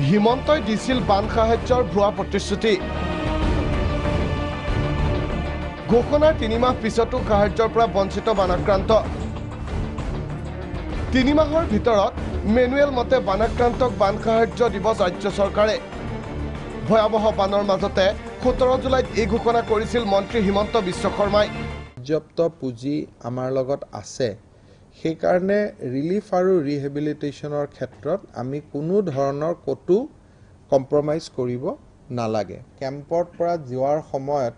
হিমন্তই দিছিল বান সাহায্যৰ ভুৱা প্ৰতিশ্ৰুতি ঘোষণাৰ 3 মাহ পিছতো সাহায্যৰ পৰা বঞ্চিত বানাক্ৰান্ত 3 মাহৰ ভিতৰত মেনুৱেল মতে বানাক্ৰান্তক বান সাহায্য দিব ৰাজ্য চৰকাৰে ভয়াবহ বানৰ মাজতে 17 জুলাইত এই ঘোষণা কৰিছিল মন্ত্ৰী হিমন্ত বিশ্ব শৰ্মাই পৰ্যাপ্ত পুঁজি আমাৰ লগত আছে সেই কাৰণে ৰিলিফ আৰু ৰিহেবিলিটেশ্যনৰ ক্ষেত্ৰত আমি কোনো ধৰণৰ কতো কম্প্ৰমাইজ কৰিব নালাগে কেম্পৰ পৰা যোৱাৰ সময়ত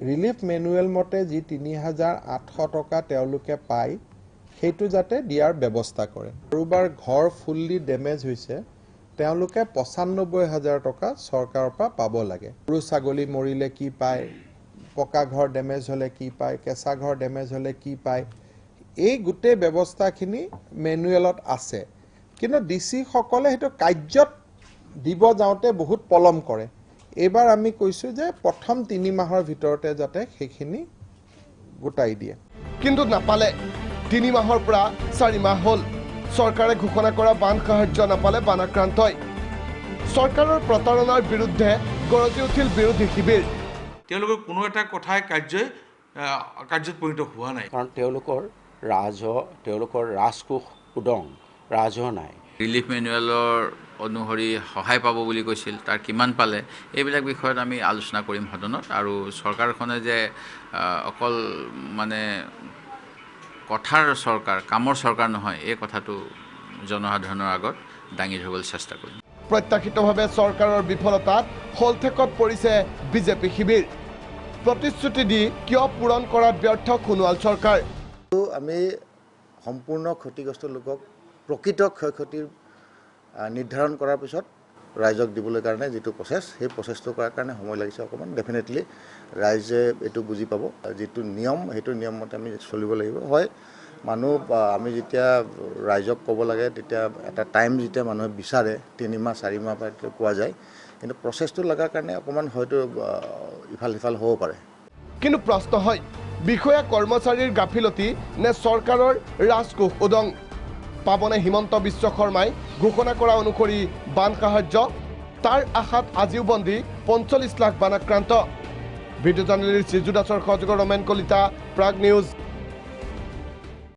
ৰিলিফ মেনুৱেল মতে যি 3800 টকা তেওঁলোকে পায় সেইটো যাতে দিয়াৰ ব্যৱস্থা কৰে কাৰোবাৰ ঘৰ ফুল্লি ডেমেজ হৈছে তেওঁলোকে 95000 টকা চৰকাৰৰ পৰা পাব লাগে গৰু ছাগলী মৰিলে কি পায় পকা ঘৰ ডেমেজ হলে কি পায় কেঁচা ঘৰ ডেমেজ হলে কি পায় এই গোটেই ব্যৱস্থাখিনি মেনুৱেলত আছে কিন্তু ডিসি সকলে হেতু কাৰ্যত দিব যাওঁতে বহুত পলম কৰে এবাৰ আমি কৈছো যে প্ৰথম 3 মাহৰ ভিতৰতে যাতে সেইখিনি গোটাই দিয়ে কিন্তু নাপালে 3 মাহৰ পৰা 4 মাহ হল চৰকাৰে ঘোষণা কৰা বান সাহায্য নাপালে বানাক্ৰান্তই চৰকাৰৰ প্ৰতাৰণাৰ বিৰুদ্ধে গৰজি উঠিল বিৰোধী শিবিৰ তেওঁলোকৰ কোনো এটা কথাই কাৰ্যত পৰিণত হোৱা নাই কাৰণ তেওঁলোকৰ ৰাজকোষ উদং ৰাজহ নাই ৰিলিফ মেনুৱেলৰ অনুসৰি সহায় পাব বুলি কৈছিল তাৰ কিমান পালে এইবিলাক বিষয়ত আমি আলোচনা কৰিম সদনত আৰু চৰকাৰখনে যে অকল মানে কথাৰ চৰকাৰ কামৰ চৰকাৰ নহয় এই কথাটো জনসাধাৰণৰ আগত দাঙি ধৰিবলৈ চেষ্টা কৰিম প্ৰত্যাশিতভাৱে চৰকাৰৰ বিফলতাত হলঠেকত পৰিছে বিজেপি শিবিৰ প্ৰতিশ্ৰুতি দি কিয় পূৰণ কৰাত ব্যৰ্থ সোণোৱাল চৰকাৰ আমি সম্পূৰ্ণ ক্ষতিগ্ৰস্ত লোকক প্ৰকৃত ক্ষয়ক্ষতিৰ নিৰ্ধাৰণ কৰাৰ পিছত ৰাইজক দিবলৈ কাৰণে যেটো প্ৰচেছ সেই প্ৰচেছটো কৰাৰ কাৰণে সময় লাগিছে অকমান ডেফিনেটলি ৰাইজে এটো বুজি পাব যেটো নিয়ম হেতু নিয়ম মতে আমি চলিব লাগিব হয় মানুহ আমি যেতিয়া ৰাইজক ক'ব লাগে তেতিয়া এটা টাইম যেতিয়া মানুহে বিচাৰে 3 মাহ 4 মাহ পাতে পোৱা যায় কিন্তু প্ৰচেছটো লগাৰ কাৰণে অকমান হয়তো ইফাল ইফাল হ'ব পাৰে কিন্তু প্ৰশ্ন হয় বিষয়া কৰ্মচাৰীৰ গাফিলতি নে চৰকাৰৰ ৰাজকোষ উদং পাবনে হিমন্ত বিশ্ব শৰ্মাই ঘোষণা কৰা অনুসৰি বান সাহায্য তাৰ আশাত আজিও বন্দী 45 লাখ বানাক্ৰান্ত ভিডিঅ' জাৰ্নেলিষ্ট শ্ৰীজু দাসৰ সহযোগত ৰমেন কলিতা প্ৰাগ নিউজ